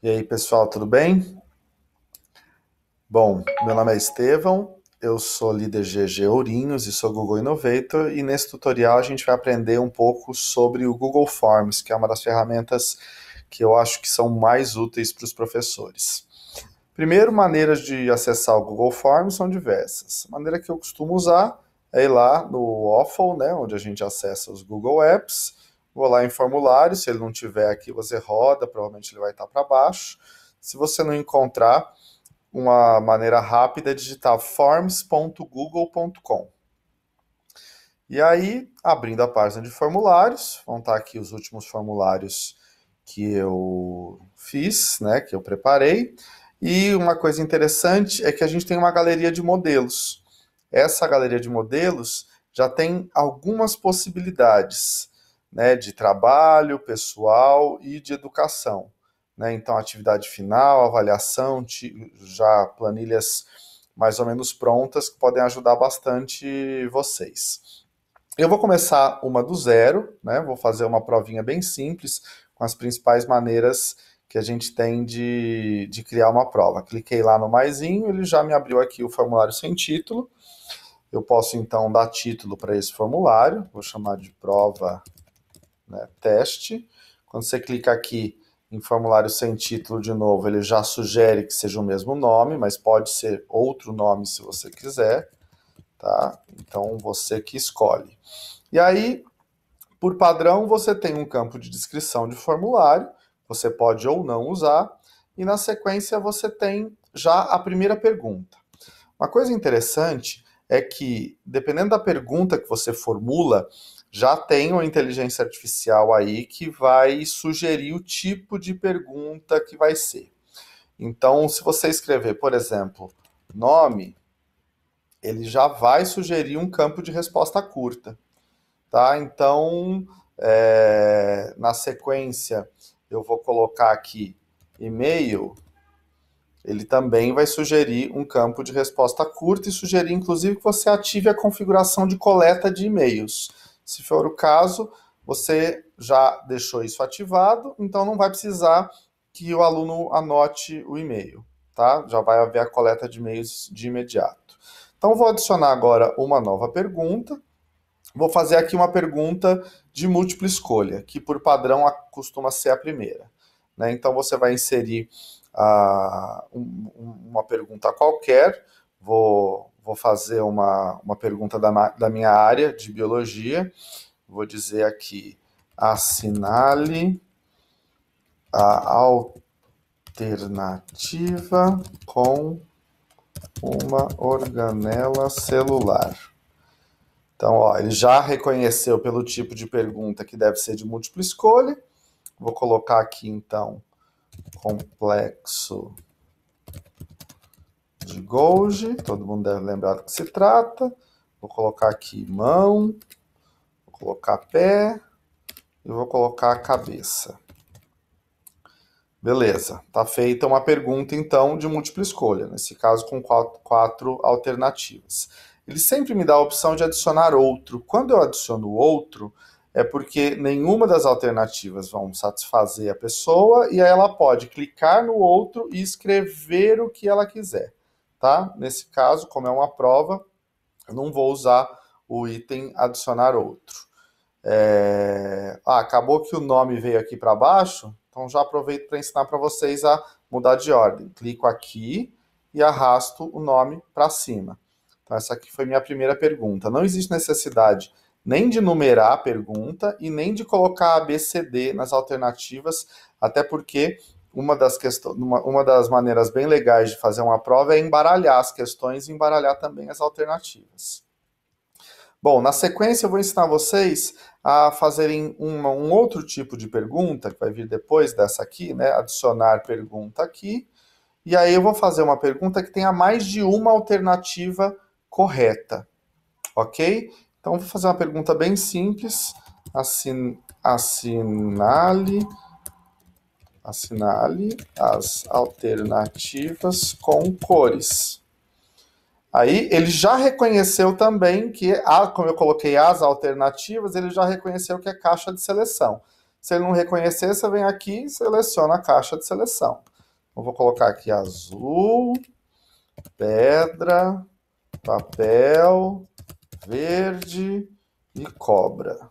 E aí, pessoal, tudo bem? Bom, meu nome é Estevão, eu sou líder GG Ourinhos e sou Google Innovator, e nesse tutorial a gente vai aprender um pouco sobre o Google Forms, que é uma das ferramentas que eu acho que são mais úteis para os professores. Primeiro, maneiras de acessar o Google Forms são diversas. A maneira que eu costumo usar é ir lá no Waffle, né, onde a gente acessa os Google Apps, vou lá em formulário, se ele não tiver aqui você roda, provavelmente ele vai estar para baixo. Se você não encontrar, uma maneira rápida é digitar forms.google.com. E aí, abrindo a página de formulários, vão estar aqui os últimos formulários que eu fiz, né, que eu preparei. E uma coisa interessante é que a gente tem uma galeria de modelos. Essa galeria de modelos já tem algumas possibilidades, né, de trabalho, pessoal e de educação. Né? Então, atividade final, avaliação, já planilhas mais ou menos prontas que podem ajudar bastante vocês. Eu vou começar uma do zero, né? Vou fazer uma provinha bem simples com as principais maneiras que a gente tem de criar uma prova. Cliquei lá no maisinho, ele já me abriu aqui o formulário sem título. Eu posso então dar título para esse formulário, vou chamar de prova, né, teste. Quando você clica aqui em formulário sem título de novo, ele já sugere que seja o mesmo nome, mas pode ser outro nome se você quiser, tá? Então você que escolhe. E aí, por padrão, você tem um campo de descrição de formulário, você pode ou não usar, e na sequência você tem já a primeira pergunta. Uma coisa interessante é que, dependendo da pergunta que você formula, já tem uma inteligência artificial aí que vai sugerir o tipo de pergunta que vai ser. Então, se você escrever, por exemplo, nome, ele já vai sugerir um campo de resposta curta. Tá? Então, na sequência, eu vou colocar aqui e-mail, ele também vai sugerir um campo de resposta curta e sugerir, inclusive, que você ative a configuração de coleta de e-mails. Se for o caso, você já deixou isso ativado, então não vai precisar que o aluno anote o e-mail, tá? Já vai haver a coleta de e-mails de imediato. Então, vou adicionar agora uma nova pergunta. Vou fazer aqui uma pergunta de múltipla escolha, que por padrão costuma ser a primeira. Né? Então você vai inserir uma pergunta qualquer, vou fazer uma pergunta da minha área de biologia, vou dizer aqui, assinale a alternativa com uma organela celular. Então, ó, ele já reconheceu pelo tipo de pergunta que deve ser de múltipla escolha. Vou colocar aqui, então, complexo de Golgi. Todo mundo deve lembrar do que se trata. Vou colocar aqui mão, vou colocar pé e vou colocar cabeça. Beleza, tá feita uma pergunta, então, de múltipla escolha. Nesse caso, com quatro alternativas. Ele sempre me dá a opção de adicionar outro. Quando eu adiciono outro, é porque nenhuma das alternativas vão satisfazer a pessoa e aí ela pode clicar no outro e escrever o que ela quiser, tá? Nesse caso, como é uma prova, eu não vou usar o item adicionar outro. Acabou que o nome veio aqui para baixo, então já aproveito para ensinar para vocês a mudar de ordem. Clico aqui e arrasto o nome para cima. Então, essa aqui foi minha primeira pergunta. Não existe necessidade nem de numerar a pergunta e nem de colocar A, B, C, D nas alternativas, até porque uma das maneiras bem legais de fazer uma prova é embaralhar as questões e embaralhar também as alternativas. Bom, na sequência eu vou ensinar vocês a fazerem um outro tipo de pergunta, que vai vir depois dessa aqui, né? Adicionar pergunta aqui. E aí eu vou fazer uma pergunta que tenha mais de uma alternativa correta, ok? Então, vou fazer uma pergunta bem simples. Assinale as alternativas com cores. Aí, ele já reconheceu também que, como eu coloquei as alternativas, ele já reconheceu que é caixa de seleção. Se ele não reconhecer, você vem aqui e seleciona a caixa de seleção. Eu vou colocar aqui azul, pedra, papel, verde e cobra.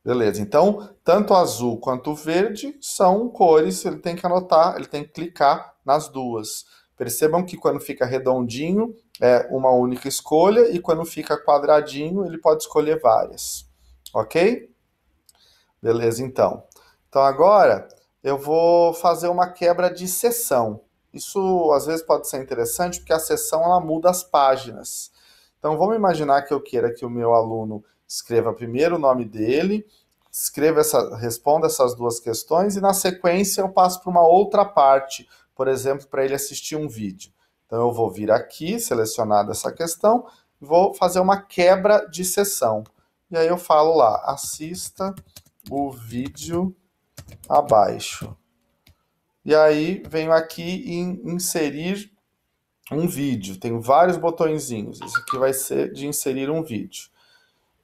Beleza, então, tanto azul quanto verde são cores, ele tem que anotar, ele tem que clicar nas duas. Percebam que quando fica redondinho é uma única escolha e quando fica quadradinho ele pode escolher várias. Ok? Beleza, então. Então agora eu vou fazer uma quebra de seção. Isso às vezes pode ser interessante porque a seção ela muda as páginas. Então vamos imaginar que eu queira que o meu aluno escreva primeiro o nome dele, responda essas duas questões e na sequência eu passo para uma outra parte, por exemplo, para ele assistir um vídeo. Então eu vou vir aqui, selecionada essa questão, e vou fazer uma quebra de seção. E aí eu falo lá, assista o vídeo abaixo. E aí venho aqui em inserir um vídeo. Tem vários botõezinhos. Esse aqui vai ser de inserir um vídeo.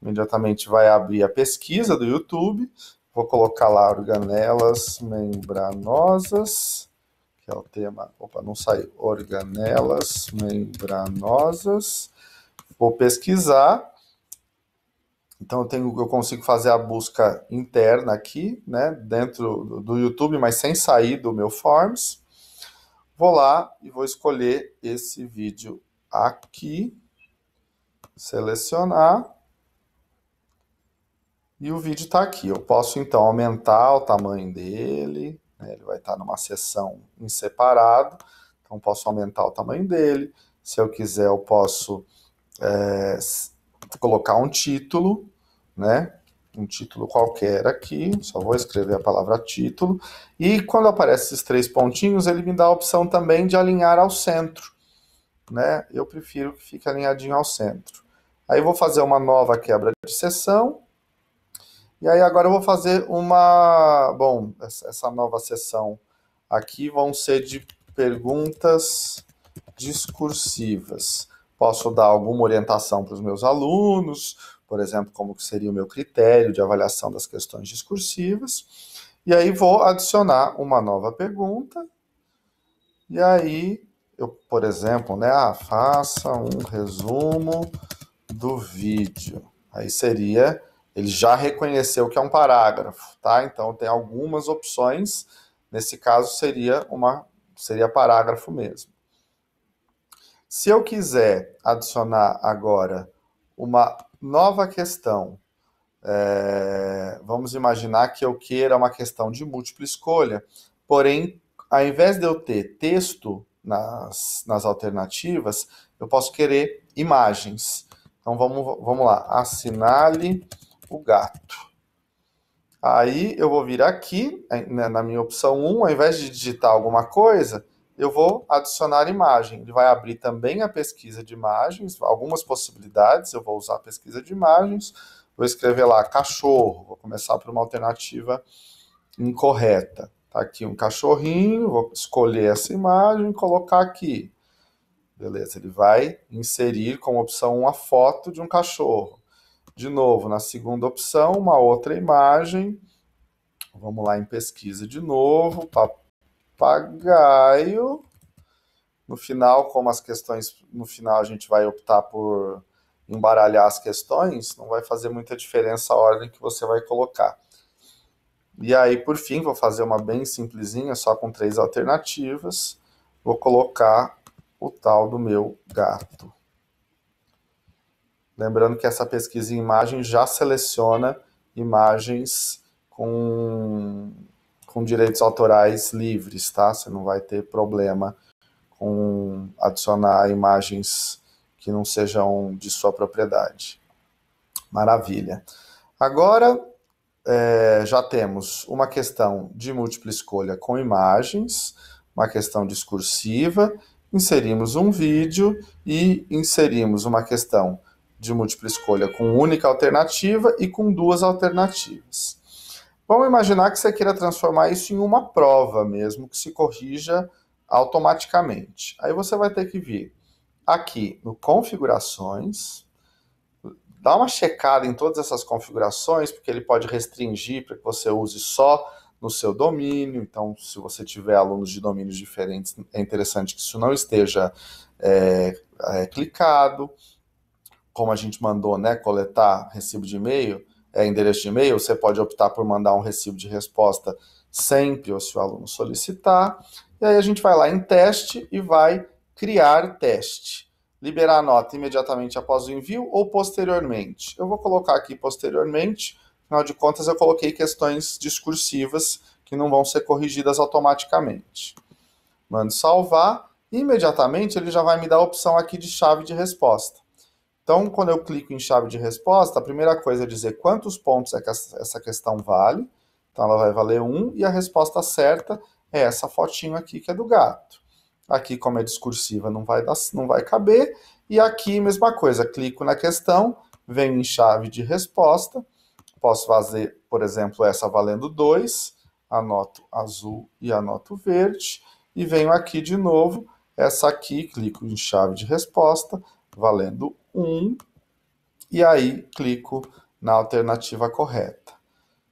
Imediatamente vai abrir a pesquisa do YouTube. Vou colocar lá organelas membranosas, que é o tema. Opa, não saiu. Organelas membranosas. Vou pesquisar. Então eu consigo fazer a busca interna aqui, né, dentro do YouTube, mas sem sair do meu Forms. Vou lá e vou escolher esse vídeo aqui, selecionar, e o vídeo está aqui. Eu posso então aumentar o tamanho dele, né, ele vai estar numa seção em separado, então posso aumentar o tamanho dele. Se eu quiser, eu posso colocar um título, né? Um título qualquer aqui, só vou escrever a palavra título, e quando aparecem esses três pontinhos, ele me dá a opção também de alinhar ao centro, né? Eu prefiro que fique alinhadinho ao centro. Aí eu vou fazer uma nova quebra de seção, e aí agora eu vou fazer essa nova seção aqui vão ser de perguntas discursivas. Posso dar alguma orientação para os meus alunos, por exemplo, como seria o meu critério de avaliação das questões discursivas. E aí vou adicionar uma nova pergunta. E aí, por exemplo, né, faça um resumo do vídeo. Aí seria, ele já reconheceu que é um parágrafo, tá? Então tem algumas opções. Nesse caso seria parágrafo mesmo. Se eu quiser adicionar agora uma nova questão, vamos imaginar que eu queira uma questão de múltipla escolha, porém, ao invés de eu ter texto nas alternativas, eu posso querer imagens. Então vamos lá, assinale o gato. Aí eu vou vir aqui, na minha opção 1, ao invés de digitar alguma coisa, eu vou adicionar imagem. Ele vai abrir também a pesquisa de imagens, algumas possibilidades, eu vou usar a pesquisa de imagens, vou escrever lá cachorro, vou começar por uma alternativa incorreta. Tá aqui um cachorrinho, vou escolher essa imagem e colocar aqui. Beleza, ele vai inserir como opção uma foto de um cachorro. De novo, na segunda opção, uma outra imagem. Vamos lá em pesquisa de novo, papagaio. No final, como as questões, no final a gente vai optar por embaralhar as questões, não vai fazer muita diferença a ordem que você vai colocar. E aí, por fim, vou fazer uma bem simplesinha, só com 3 alternativas. Vou colocar o tal do meu gato. Lembrando que essa pesquisa em imagem já seleciona imagens com direitos autorais livres, tá? Você não vai ter problema com adicionar imagens que não sejam de sua propriedade. Maravilha. Agora, já temos uma questão de múltipla escolha com imagens, uma questão discursiva, inserimos um vídeo e inserimos uma questão de múltipla escolha com única alternativa e com 2 alternativas. Vamos imaginar que você queira transformar isso em uma prova mesmo, que se corrija automaticamente. Aí você vai ter que vir aqui no Configurações, dar uma checada em todas essas configurações, porque ele pode restringir para que você use só no seu domínio. Então, se você tiver alunos de domínios diferentes, é interessante que isso não esteja clicado. Como a gente mandou, né, coletar recibo de e-mail, endereço de e-mail, você pode optar por mandar um recibo de resposta sempre, ou se o aluno solicitar. E aí a gente vai lá em teste e vai criar teste. Liberar a nota imediatamente após o envio ou posteriormente. Eu vou colocar aqui posteriormente, afinal de contas eu coloquei questões discursivas que não vão ser corrigidas automaticamente. Mando salvar e imediatamente ele já vai me dar a opção aqui de chave de resposta. Então, quando eu clico em chave de resposta, a primeira coisa é dizer quantos pontos é que essa questão vale. Então, ela vai valer 1 e a resposta certa é essa fotinho aqui, que é do gato. Aqui, como é discursiva, não vai caber. E aqui, mesma coisa, clico na questão, venho em chave de resposta. Posso fazer, por exemplo, essa valendo 2, anoto azul e anoto verde. E venho aqui de novo, essa aqui, clico em chave de resposta, valendo 1, e aí clico na alternativa correta.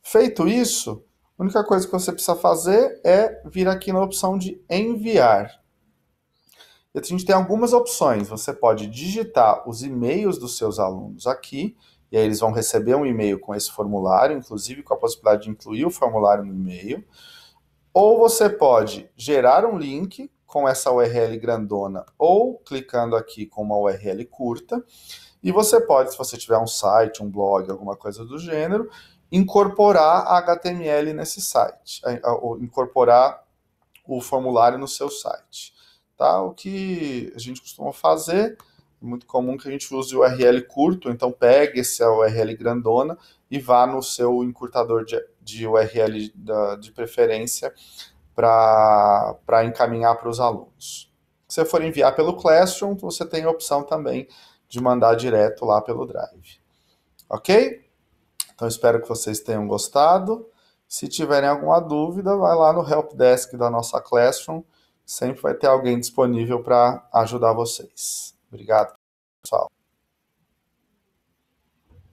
Feito isso, a única coisa que você precisa fazer é vir aqui na opção de enviar. E a gente tem algumas opções. Você pode digitar os e-mails dos seus alunos aqui, e aí eles vão receber um e-mail com esse formulário, inclusive com a possibilidade de incluir o formulário no e-mail. Ou você pode gerar um link com essa URL grandona ou clicando aqui com uma URL curta. E você pode, se você tiver um site, um blog, alguma coisa do gênero, incorporar HTML nesse site, ou incorporar o formulário no seu site. Tá? O que a gente costuma fazer, é muito comum que a gente use o URL curto, então pegue essa URL grandona e vá no seu encurtador de URL de preferência para encaminhar para os alunos. Se você for enviar pelo Classroom, você tem a opção também de mandar direto lá pelo Drive. Ok? Então, espero que vocês tenham gostado. Se tiverem alguma dúvida, vai lá no Helpdesk da nossa Classroom. Sempre vai ter alguém disponível para ajudar vocês. Obrigado, pessoal.